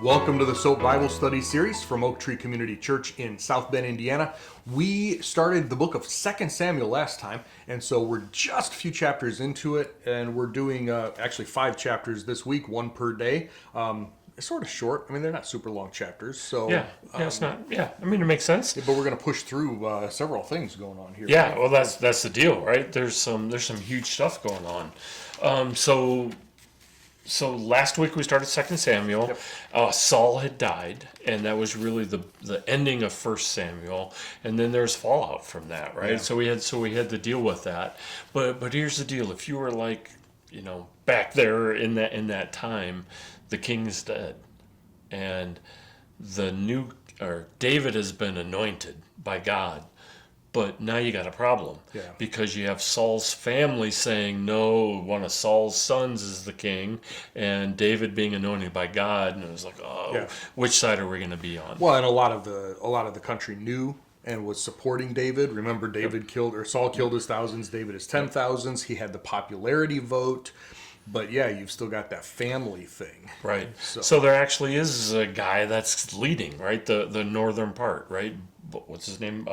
Welcome to the S.O.A.P Bible Study Series from Oak Tree Community Church in South Bend, Indiana. We started the book of 2 Samuel last time, and so we're just a few chapters into it, and we're doing actually 5 chapters this week, one per day. It's sort of short. I mean, they're not super long chapters, so it's not. Yeah, I mean, it makes sense. but we're going to push through several things going on here. Yeah, well, that's the deal, right? There's some huge stuff going on. So last week we started 2 Samuel. Yep. Saul had died, and that was really the ending of 1 Samuel. And then there's fallout from that, right? Yeah. So we had to deal with that. But here's the deal: if you were back there in that time, the king's dead, and David has been anointed by God. But now you got a problem, because you have Saul's family saying, no, one of Saul's sons is the king, and David being anointed by God, and it was like, which side are we going to be on? Well, and a lot of the country knew and was supporting David. Remember, Saul killed his thousands, David his 10,000s. He had the popularity vote. But yeah, you've still got that family thing. Right. So there actually is a guy that's leading, right? The northern part, right? What's his name?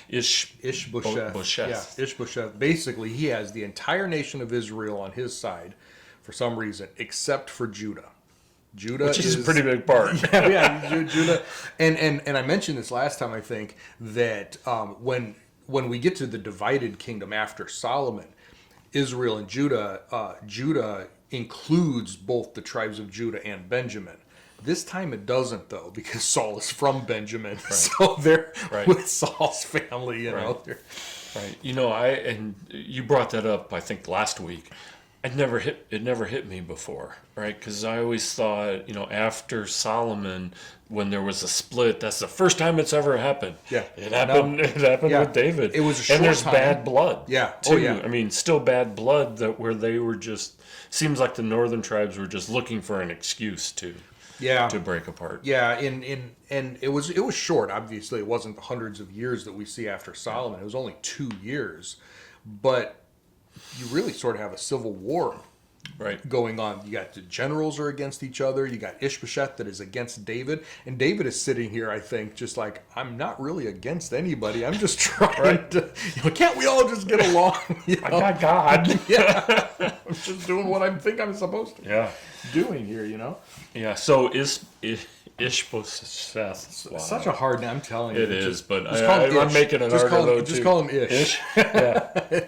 Ishbosheth. Yeah, Ishbosheth. Basically, he has the entire nation of Israel on his side for some reason, except for Judah. Which is a pretty big part. Judah. And I mentioned this last time, I think, that when we get to the divided kingdom after Solomon, Israel and Judah includes both the tribes of Judah and Benjamin. This time it doesn't, though, because Saul is from Benjamin, so they're with Saul's family, you know. Right. And you brought that up, I think, last week. It never hit me before, right? Because I always thought, after Solomon, when there was a split, that's the first time it's ever happened. Yeah, it happened. It happened with David. It was a short and there's time. Bad blood. Yeah. Too. Oh yeah. I mean, still bad blood where they were just. Seems like the northern tribes were just looking for an excuse to break apart. Yeah, and it was short. Obviously, it wasn't the hundreds of years that we see after Solomon. It was only 2 years, but you really sort of have a civil war going on. You got the generals are against each other. You got Ishbosheth that is against David, and David is sitting here, I think, just like, I'm not really against anybody. I'm just trying to, can't we all just get along? I got God. Yeah, I'm just doing what I think I'm supposed to. Yeah, doing here, Yeah. So Ishbosheth. Wow. Such a hard name. I'm telling you, it is. But I'm making it harder though too. Just call him Ish. Yeah.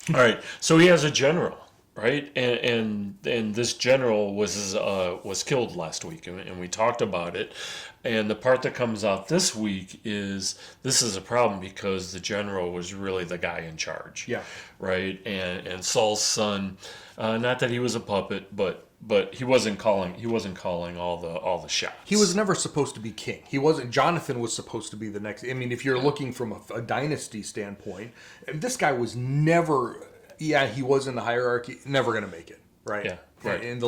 All right. So he has a general. Right, and this general was killed last week, and we talked about it. And the part that comes out this week is this is a problem because the general was really the guy in charge. Yeah. Right, and Saul's son, not that he was a puppet, but he wasn't calling all the shots. He was never supposed to be king. He wasn't. Jonathan was supposed to be the next. I mean, if you're looking from a dynasty standpoint, this guy was never. Yeah, he was in the hierarchy. Never going to make it, right? Yeah, right. And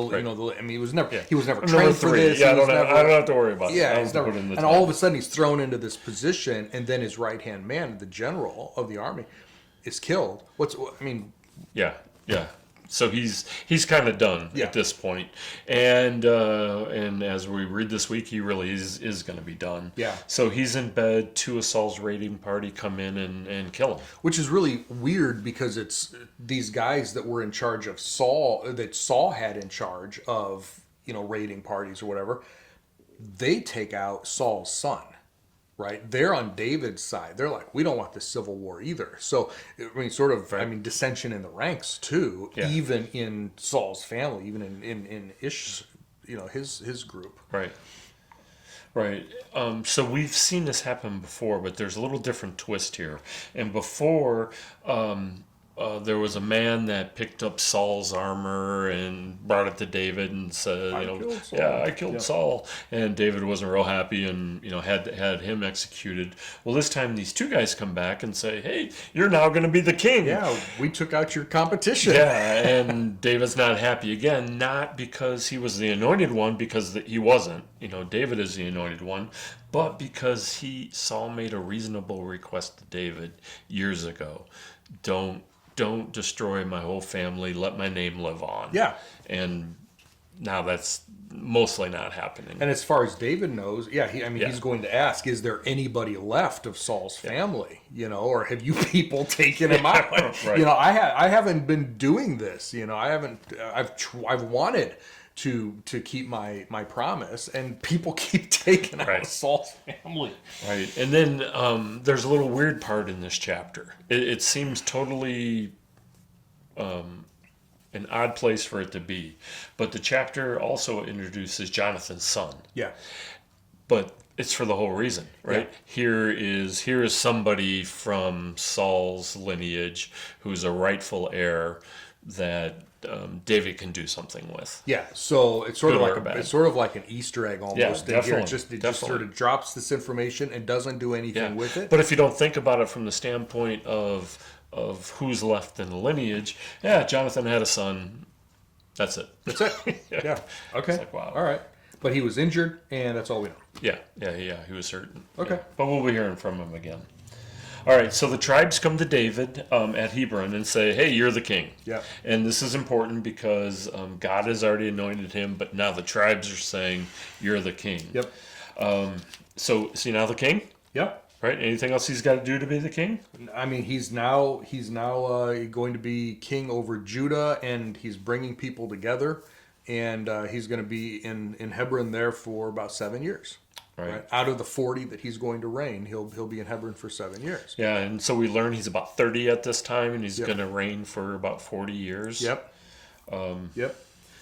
he was never. Yeah. He was never trained for this. Yeah, I don't have to worry about it. Yeah, and all of a sudden he's thrown into this position, and then his right hand man, the general of the army, is killed. Yeah. So he's kind of done at this point, and as we read this week, he really is going to be done. Yeah. So he's in bed. 2 of Saul's raiding party come in and kill him, which is really weird because it's these guys that were in charge of Saul, that Saul had in charge of raiding parties or whatever. They take out Saul's son. Right, they're on David's side. They're like, we don't want this civil war either. So, dissension in the ranks too, even in Saul's family, even in Ish, his group. Right. So we've seen this happen before, but there's a little different twist here. And before, there was a man that picked up Saul's armor and brought it to David and said, I killed Saul. And David wasn't real happy and, had him executed. Well, this time these 2 guys come back and say, hey, you're now going to be the king. Yeah, we took out your competition. Yeah, and David's not happy again, not because he was the anointed one, because he wasn't. David is the anointed one, but because Saul made a reasonable request to David years ago. Don't destroy my whole family. Let my name live on. Yeah. And now that's mostly not happening. And as far as David knows, Yeah. he's going to ask, is there anybody left of Saul's family, or have you people taken him out? Right. I haven't been doing this, I've wanted to keep my promise, and people keep taking out Saul's family. Right. And then there's a little weird part in this chapter. It seems totally an odd place for it to be. But the chapter also introduces Jonathan's son. Yeah. But it's for the whole reason, right? Yeah. Here is somebody from Saul's lineage who's a rightful heir that David can do something with. Yeah, so it's sort Good of like an Easter egg almost. Yeah, in here. definitely, It just sort of drops this information and doesn't do anything with it. But if you don't think about it from the standpoint of who's left in the lineage, Jonathan had a son. That's it. That's it. Yeah. Okay. It's like, wow. All right. But he was injured, and that's all we know. Yeah. He was certain. Okay. Yeah. But we'll be hearing from him again. All right, so the tribes come to David at Hebron and say, hey, you're the king. Yeah. And this is important because God has already anointed him, but now the tribes are saying, you're the king. Yep. So is he now the king? Yep. Right? Anything else he's got to do to be the king? I mean, he's now going to be king over Judah, and he's bringing people together, and he's going to be in Hebron there for about 7 years. Right. Out of the 40 that he's going to reign, he'll be in Hebron for 7 years. Yeah, and so we learn he's about 30 at this time, and he's going to reign for about 40 years. Yep. Yep.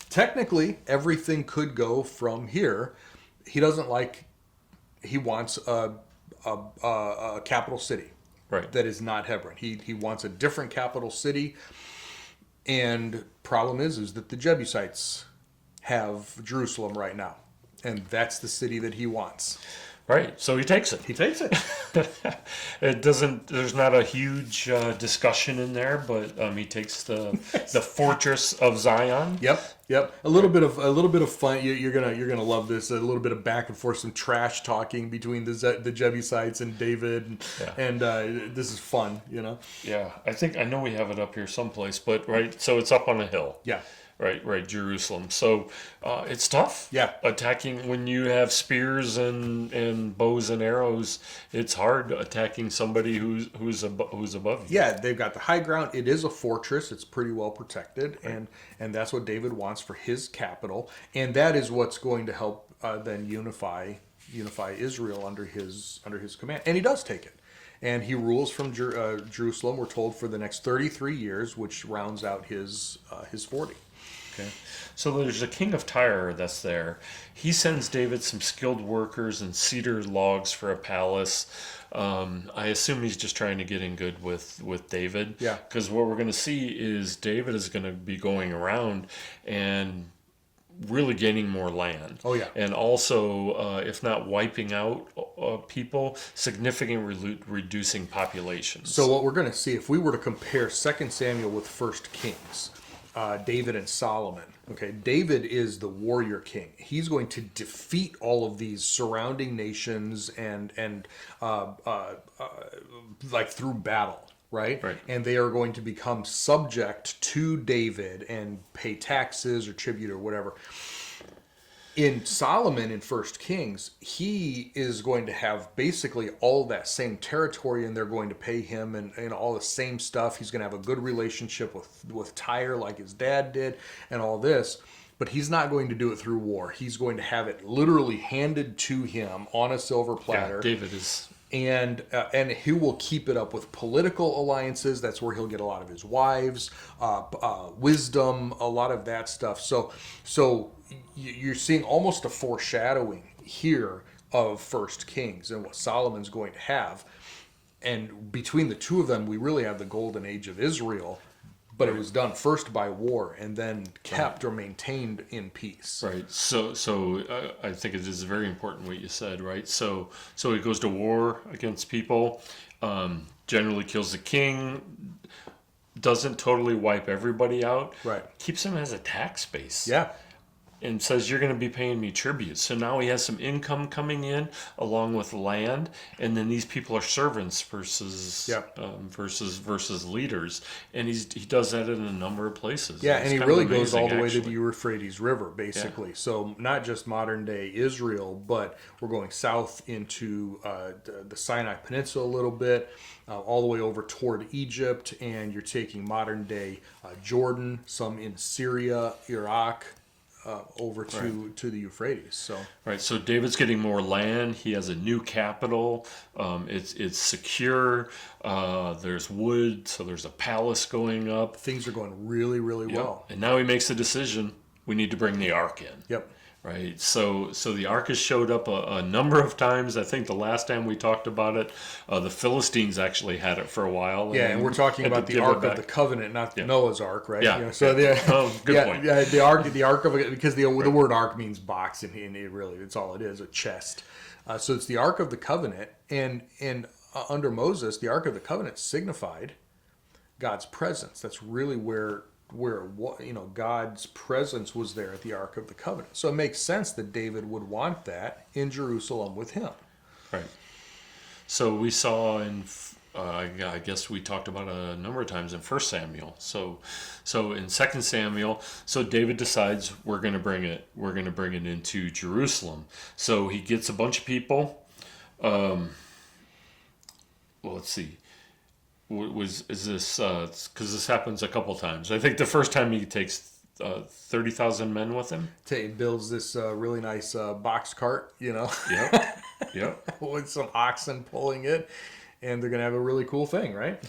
Technically, everything could go from here. He wants a capital city. Right. That is not Hebron. He wants a different capital city. And problem is that the Jebusites have Jerusalem right now. And that's the city that he wants. Right. So he takes it. He takes it. There's not a huge discussion in there, but he takes the fortress of Zion. Yep. A little bit of fun. You're gonna love this. A little bit of back and forth, some trash talking between the Jebusites and David, and this is fun. Yeah. I know we have it up here someplace, but right. So it's up on a hill. Yeah. Right, Jerusalem. So it's tough. Yeah. Attacking when you have spears and bows and arrows, it's hard attacking somebody who's above you. Yeah, they've got the high ground. It is a fortress. It's pretty well protected, and that's what David wants for his capital, and that is what's going to help then unify Israel under his command. And he does take it. And he rules from Jerusalem, we're told, for the next 33 years, which rounds out his 40. Okay. So there's a king of Tyre that's there. He sends David some skilled workers and cedar logs for a palace. I assume he's just trying to get in good with David. Yeah. Because what we're going to see is David is going to be going around and really gaining more land. Oh, yeah. And also, if not wiping out people, significantly reducing populations. So what we're going to see, if we were to compare 2 Samuel with 1 Kings, David and Solomon. Okay, David is the warrior king. He's going to defeat all of these surrounding nations and like through battle, right? And they are going to become subject to David and pay taxes or tribute or whatever. In Solomon, in 1 Kings, he is going to have basically all that same territory, and they're going to pay him and all the same stuff. He's going to have a good relationship with Tyre like his dad did and all this. But he's not going to do it through war. He's going to have it literally handed to him on a silver platter. Yeah, David is... And he will keep it up with political alliances. That's where he'll get a lot of his wives, wisdom, a lot of that stuff. So you're seeing almost a foreshadowing here of 1 Kings and what Solomon's going to have. And between the two of them, we really have the golden age of Israel. But it was done first by war and then kept or maintained in peace. Right. So I think it is very important what you said, right? So he goes to war against people, generally kills the king, doesn't totally wipe everybody out. Right. Keeps him as a tax base. Yeah. and says, you're going to be paying me tribute. So now he has some income coming in along with land, and then these people are servants versus Yep. versus leaders, and he does that in a number of places. Yeah, It's and he kind of really goes amazing, all the way to the actually. Euphrates River, basically. So not just modern day Israel, but we're going south into the Sinai Peninsula a little bit, all the way over toward Egypt, and you're taking modern day Jordan, some in Syria, Iraq, over to the Euphrates. So Right, so David's getting more land. He has a new capital. It's secure. There's wood, so there's a palace going up. things are going really, really well. And now he makes a decision. We need to bring the ark in. Yep. Right, so the ark has showed up a number of times. I think the last time we talked about it, the Philistines actually had it for a while. Yeah, and we're talking had to about the give it Ark of back. the Covenant, not Noah's Ark, right? Yeah. So Good point. Yeah, the Ark of, because the word Ark means box, and it really, it's all it is, a chest. So it's the Ark of the Covenant, and under Moses, the Ark of the Covenant signified God's presence. That's really where God's presence was there at the Ark of the Covenant. So it makes sense that David would want that in Jerusalem with him. Right. So we saw in, I guess we talked about a number of times in 1 Samuel. So in 2 Samuel, so David decides we're going to bring it into Jerusalem. So he gets a bunch of people. Well, let's see. Is this because this happens a couple times? I think the first time he takes 30,000 men with him. He builds this really nice box cart, Yep. with some oxen pulling it, and they're going to have a really cool thing, right?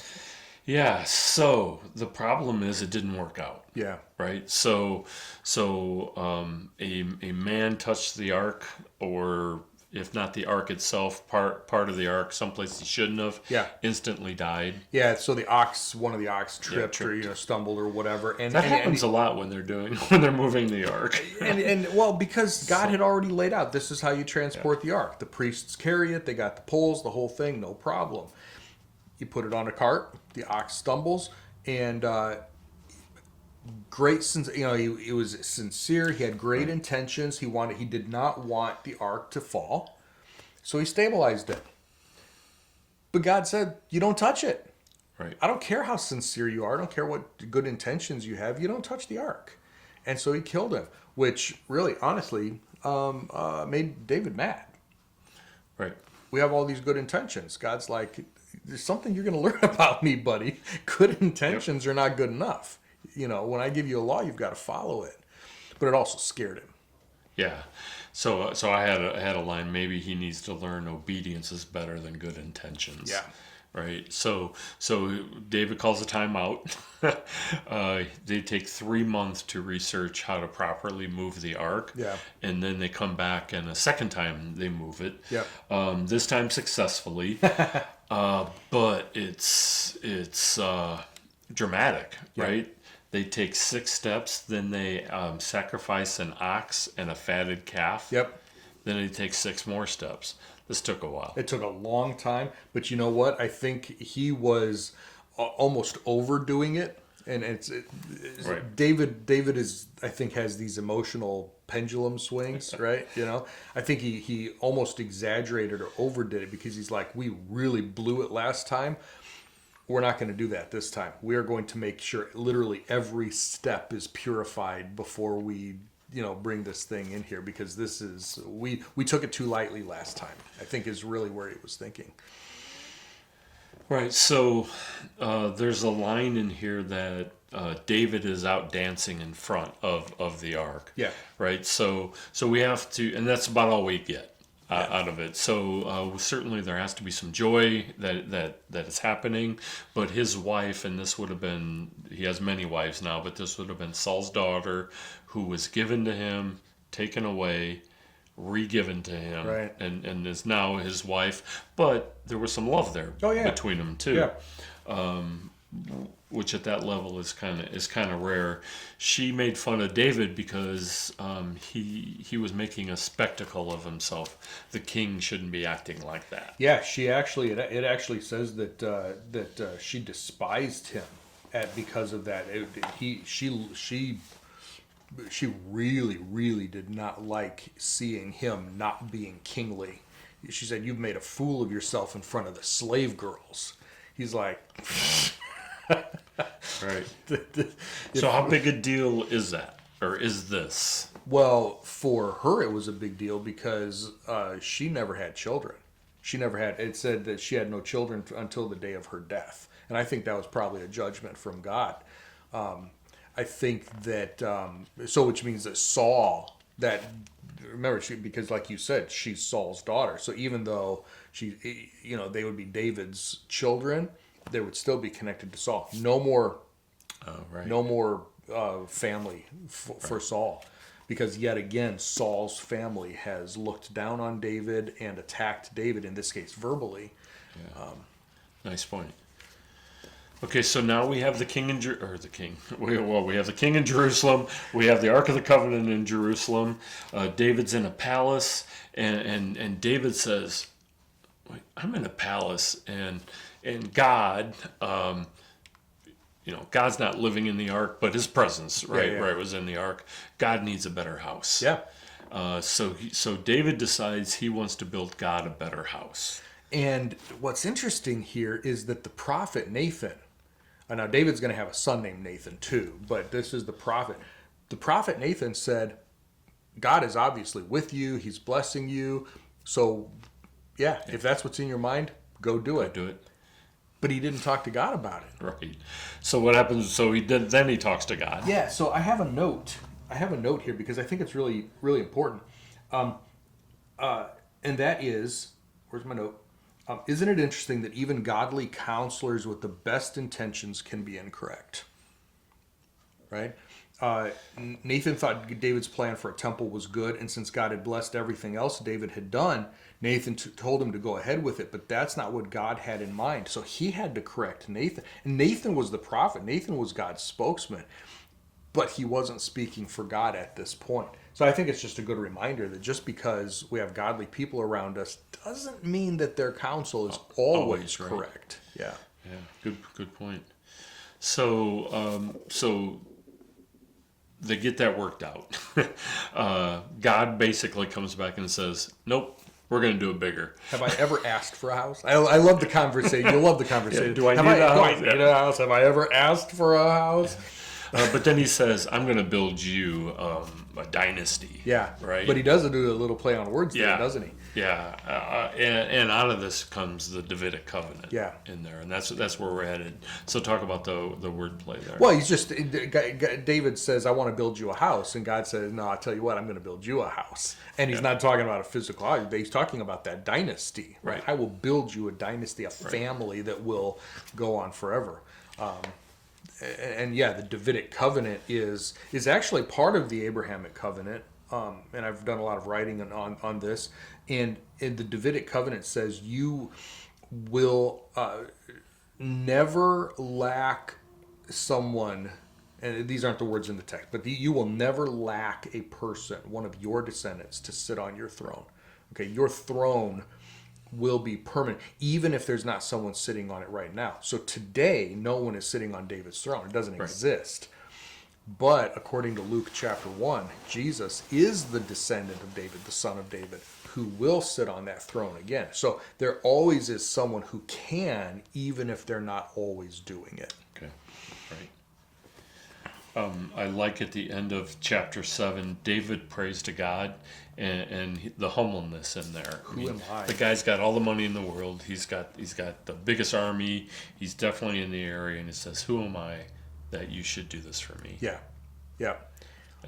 Yeah. So the problem is it didn't work out. Yeah. Right. So a man touched the ark, or if not the ark itself, part of the ark, someplace he shouldn't have. Yeah. Instantly died. Yeah, so one of the ox tripped or stumbled or whatever, and That happens a lot when they're moving the ark. and well, because God had already laid out, this is how you transport the ark. The priests carry it; they got the poles, the whole thing, no problem. You put it on a cart, the ox stumbles, and he was sincere. He had great intentions. He did not want the ark to fall, so he stabilized it. But God said, "You don't touch it." Right. I don't care how sincere you are. I don't care what good intentions you have. You don't touch the ark. And so he killed him, which really, honestly, made David mad. Right. We have all these good intentions. God's like, there's something you're going to learn about me, buddy. Good intentions are not good enough. When I give you a law, you've got to follow it. But it also scared him. Yeah. So I had a line. Maybe he needs to learn obedience is better than good intentions. Yeah. Right. So David calls a timeout. They take 3 months to research how to properly move the ark. Yeah. And then they come back, and a second time they move it. Yep. This time successfully. But it's dramatic, right? They take 6 steps, then they sacrifice an ox and a fatted calf. Yep. Then they take 6 more steps. This took a while. It took a long time, but you know what? I think he was almost overdoing it, and Right. David is, I think, has these emotional pendulum swings, right? I think he almost exaggerated or overdid it, because he's like, we really blew it last time. We're not going to do that this time. We are going to make sure literally every step is purified before we bring this thing in here, because this is we took it too lightly last time, I think, is really where he was thinking. Right. So there's a line in here that David is out dancing in front of the ark. Yeah. Right. So we have to, and that's about all we get out of it. So certainly there has to be some joy that is happening. But his wife, and this would have been, he has many wives now, but this would have been Saul's daughter, who was given to him, taken away, re-given to him, right, and is now his wife. But there was some love there between them too. Yeah. Which at that level is kind of rare. She made fun of David because he was making a spectacle of himself. The king shouldn't be acting like that. Yeah, she actually, it actually says that she despised him because of that. She she really, really did not like seeing him not being kingly. She said, "You've made a fool of yourself in front of the slave girls." He's like, Right. So how big a deal is that, or is this? well, for her it was a big deal because she never had children. She never had. It said that she had no children until the day of her death, and I think that was probably a judgment from God. I think that so, which means that Saul, that remember she, because like you said, she's Saul's daughter. So even though she, they would be David's children, they would still be connected to Saul. No more, Right. no more family for Saul, because yet again Saul's family has looked down on David and attacked David. In this case, verbally. Nice point. Okay, so now we have the king in the king. We have the king in Jerusalem. We have the Ark of the Covenant in Jerusalem. David's in a palace, and David says, "Wait, I'm in a palace, and God, God's not living in the ark, but His presence, right, was in the ark. God needs a better house. Yeah. So David decides he wants to build God a better house. And what's interesting here is that the prophet Nathan, and now David's going to have a son named Nathan too, but this is the prophet. The prophet Nathan said, God is obviously with you. He's blessing you. So, yeah, if that's what's in your mind, go do it. Do it. But he didn't talk to God about it. Right. So what happens? So then he talks to God. Yeah, so I have a note. Here because I think it's really, really important. And that is, where's my note? Isn't it interesting that even godly counselors with the best intentions can be incorrect? Right? Nathan thought David's plan for a temple was good, and since God had blessed everything else David had done, Nathan told him to go ahead with it, but that's not what God had in mind. So he had to correct Nathan. And Nathan was the prophet. Nathan was God's spokesman, but he wasn't speaking for God at this point. So I think it's just a good reminder that just because we have godly people around us doesn't mean that their counsel is always right. correct. Yeah. Yeah. Good point. So they get that worked out. God basically comes back and says, "Nope, we're going to do it bigger." Have I ever asked for a house? I love the conversation. You love the conversation. Yeah, do I need a house? Have I ever asked for a house? But then he says, "I'm going to build you a dynasty." Yeah. Right. But he does do a little play on words there, doesn't he? Yeah. And out of this comes the Davidic covenant. Yeah. In there, and that's where we're headed. So talk about the wordplay there. Well, David says, "I want to build you a house," and God says, "No, I'll tell you what, I'm going to build you a house." And he's not talking about a physical house; he's talking about that dynasty. Right? I will build you a dynasty, a family that will go on forever. And the Davidic covenant is actually part of the Abrahamic covenant, and I've done a lot of writing on this. And the Davidic covenant says you will never lack someone, and these aren't the words in the text, but you will never lack a person, one of your descendants, to sit on your throne. Okay, your throne will be permanent, even if there's not someone sitting on it right now. So today, no one is sitting on David's throne. It doesn't exist. But according to Luke chapter 1, Jesus is the descendant of David, the son of David, who will sit on that throne again. So there always is someone who can, even if they're not always doing it. Okay, right. I like at the end of chapter 7, David prays to God, and the humbleness in there. Who am I? The guy's got all the money in the world. He's got the biggest army. He's definitely in the area, and he says, "Who am I that you should do this for me?" Yeah.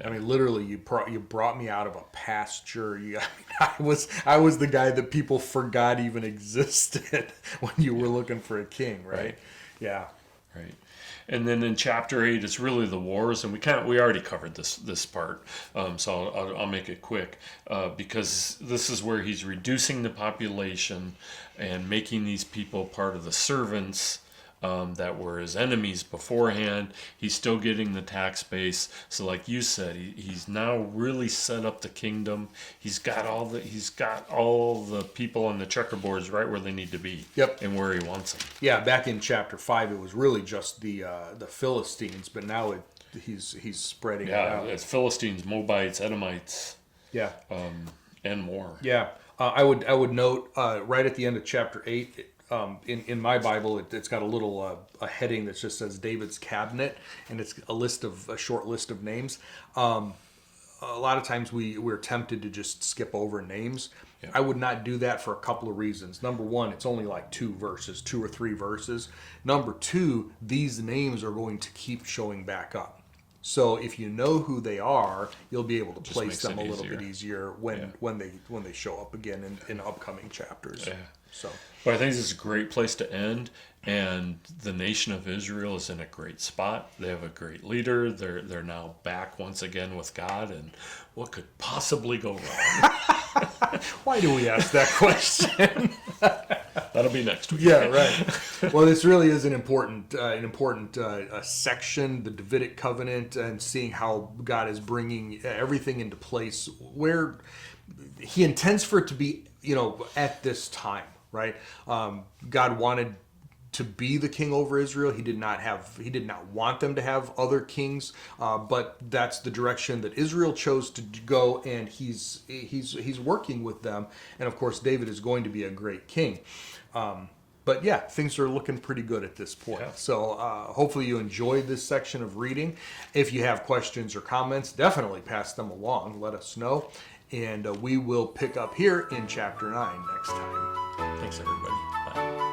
I mean, literally, you brought me out of a pasture. I was the guy that people forgot even existed when you were looking for a king, right? Yeah. Right. And then in chapter 8, it's really the wars, and we already covered this part, so I'll make it quick, because this is where he's reducing the population and making these people part of the servants that were his enemies beforehand. He's still getting the tax base, so like you said, he's now really set up the kingdom. He's got all the people on the checkerboards right where they need to be. Yep. And where he wants them. Yeah, back in chapter 5, it was really just the Philistines, but now he's spreading it Yeah, out. it's Philistines, Moabites, Edomites, Yeah. and more. Yeah, I would note right at the end of chapter 8, in my Bible, it's got a little a heading that just says David's cabinet, and it's a short list of names. A lot of times we're tempted to just skip over names. Yeah. I would not do that for a couple of reasons. Number one, it's only like 2 or 3 verses. Number two, these names are going to keep showing back up. So if you know who they are, you'll be able to place makes them it a little easier. bit easier when they show up again in upcoming chapters. Yeah. So But I think this is a great place to end, and the nation of Israel is in a great spot. They have a great leader. They're now back once again with God, and what could possibly go wrong? why do we ask that question? That'll be next week. Yeah, right. Well, this really is an important section, the Davidic covenant, and seeing how God is bringing everything into place where He intends for it to be. At this time, right? God wanted to be the king over Israel. He did not want them to have other kings, but that's the direction that Israel chose to go, and he's working with them. And of course, David is going to be a great king. But yeah, things are looking pretty good at this point. Yeah. So hopefully you enjoyed this section of reading. If you have questions or comments, definitely pass them along. Let us know. And we will pick up here in chapter 9 next time. Thanks, everybody. Bye.